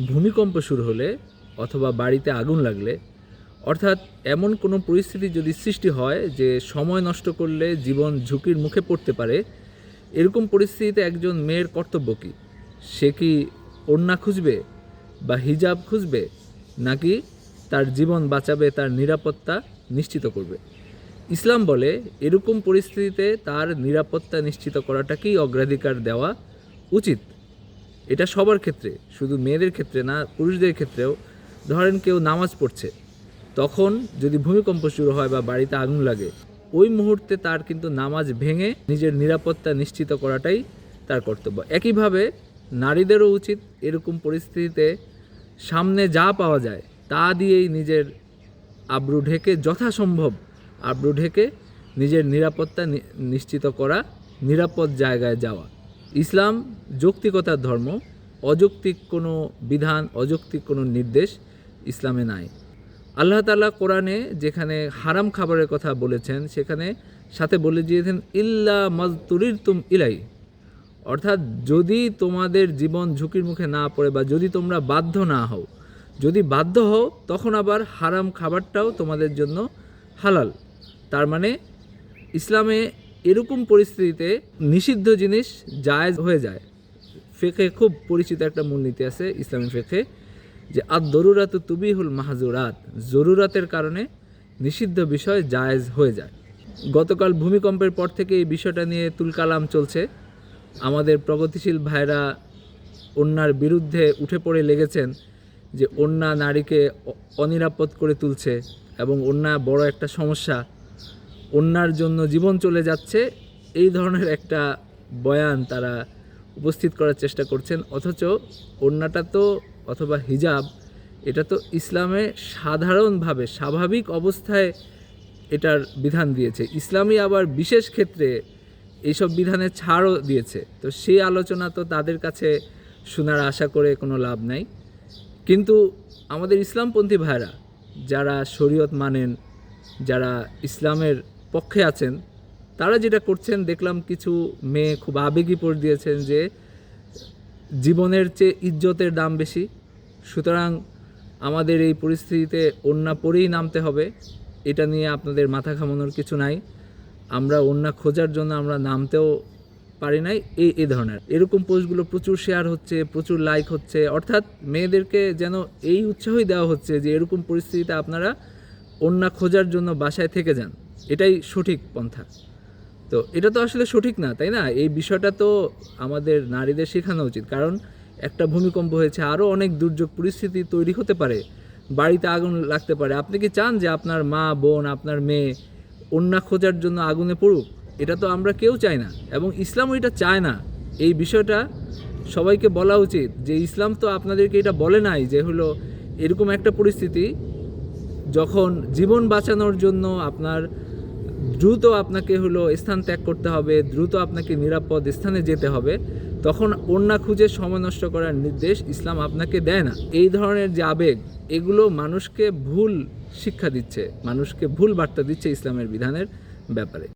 ভূমিকম্প শুরু হলে অথবা বাড়িতে আগুন লাগলে, অর্থাৎ এমন কোনো পরিস্থিতি যদি সৃষ্টি হয় যে সময় নষ্ট করলে জীবন ঝুঁকির মুখে পড়তে পারে, এরকম পরিস্থিতিতে একজন মেয়ের কর্তব্য কী? সে কি ওড়না খুঁজবে বা হিজাব খুঁজবে, নাকি তার জীবন বাঁচাবে, তার নিরাপত্তা নিশ্চিত করবে? ইসলাম বলে এরকম পরিস্থিতিতে তার নিরাপত্তা নিশ্চিত করাটাকেই অগ্রাধিকার দেওয়া উচিত। এটা সবার ক্ষেত্রে, শুধু মেয়েদের ক্ষেত্রে না, পুরুষদের ক্ষেত্রেও। ধরেন কেউ নামাজ পড়ছে, তখন যদি ভূমিকম্প শুরু হয় বা বাড়িতে আগুন লাগে, ওই মুহূর্তে তার কিন্তু নামাজ ভেঙে নিজের নিরাপত্তা নিশ্চিত করাটাই তার কর্তব্য। একইভাবে নারীদেরও উচিত এরকম পরিস্থিতিতে সামনে যা পাওয়া যায় তা দিয়েই নিজের আব্রু ঢেকে, যথাসম্ভব আব্রু ঢেকে নিজের নিরাপত্তা নিশ্চিত করা, নিরাপদ জায়গায় যাওয়া। ইসলাম যৌক্তিকতার ধর্ম, অযৌক্তিক কোনো বিধান, অযৌক্তিক কোনো নির্দেশ ইসলামে নাই। আল্লাহ তাআলা কোরআনে যেখানে হারাম খাবারের কথা বলেছেন, সেখানে সাথে বলে দিয়েছেন ইল্লা মাজতুরিরতুম ইলাই, অর্থাৎ যদি তোমাদের জীবন ঝুঁকির মুখে না পড়ে বা যদি তোমরা বাধ্য না হও। যদি বাধ্য হও তখন আবার হারাম খাবারটাও তোমাদের জন্য হালাল। তার মানে ইসলামে এরকম পরিস্থিতিতে নিষিদ্ধ জিনিস জায়েজ হয়ে যায়। ফিকহে খুব পরিচিত একটা মূলনীতি আছে ইসলামী ফিকহে, যে আদ-দরুরাতু তুবিহুল মাহজুরাত, জরুরাতের কারণে নিষিদ্ধ বিষয় জায়েজ হয়ে যায়। গতকাল ভূমিকম্পের পর থেকে এই বিষয়টা নিয়ে তুলকালাম চলছে। আমাদের প্রগতিশীল ভাইরা ওড়নার বিরুদ্ধে উঠে পড়ে লেগেছেন যে ওড়না নারীকে অনিরাপদ করে তুলছে এবং ওড়না বড় একটা সমস্যা, ওড়নার জন্য জীবন চলে যাচ্ছে, এই ধরনের একটা বয়ান তারা উপস্থিত করার চেষ্টা করছেন। অথচ ওড়নাটা তো, অথবা হিজাব, এটা তো ইসলামে সাধারণভাবে স্বাভাবিক অবস্থায় এটার বিধান দিয়েছে। ইসলামই আবার বিশেষ ক্ষেত্রে এইসব বিধানে ছাড়ও দিয়েছে। তো সেই আলোচনা তো তাদের কাছে শোনার আশা করে কোনো লাভ নাই। কিন্তু আমাদের ইসলামপন্থী ভাইরা যারা শরীয়ত মানেন, যারা ইসলামের পক্ষে আছেন, তারা যেটা করছেন দেখলাম, কিছু মেয়ে খুব আবেগী পড়ে দিয়েছেন যে জীবনের চেয়ে ইজ্জতের দাম বেশি, সুতরাং আমাদের এই পরিস্থিতিতে ওড়না পরেই নামতে হবে, এটা নিয়ে আপনাদের মাথা ঘামানোর কিছু নাই, আমরা ওড়না খোঁজার জন্য আমরা নামতেও পারি নাই, এই ধরনের এরকম পোস্টগুলো প্রচুর শেয়ার হচ্ছে, প্রচুর লাইক হচ্ছে। অর্থাৎ মেয়েদেরকে যেন এই উৎসাহই দেওয়া হচ্ছে যে এরকম পরিস্থিতিতে আপনারা ওড়না খোঁজার জন্য বাসায় থেকে যান, এটাই সঠিক পন্থা। তো এটা তো আসলে সঠিক না, তাই না? এই বিষয়টা তো আমাদের নারীদের শেখানো উচিত। কারণ একটা ভূমিকম্প হয়েছে, আরও অনেক দুর্যোগ পরিস্থিতি তৈরি হতে পারে, বাড়িতে আগুন লাগতে পারে। আপনি কি চান যে আপনার মা, বোন, আপনার মেয়ে ওড়না খোঁজার জন্য আগুনে পড়ুক? এটা তো আমরা কেউ চাই না, এবং ইসলামও এটা চায় না। এই বিষয়টা সবাইকে বলা উচিত যে ইসলাম তো আপনাদেরকে এটা বলে নাই যে হলো এরকম একটা পরিস্থিতি যখন জীবন বাঁচানোর জন্য আপনার দ্রুত আপনাকে হলো স্থান ত্যাগ করতে হবে, দ্রুত আপনাকে নিরাপদ স্থানে যেতে হবে, তখন ওড়না খুঁজে সময় নষ্ট করার নির্দেশ ইসলাম আপনাকে দেয় না। এই ধরনের যে আবেগ, এগুলো মানুষকে ভুল শিক্ষা দিচ্ছে, মানুষকে ভুল বার্তা দিচ্ছে ইসলামের বিধানের ব্যাপারে।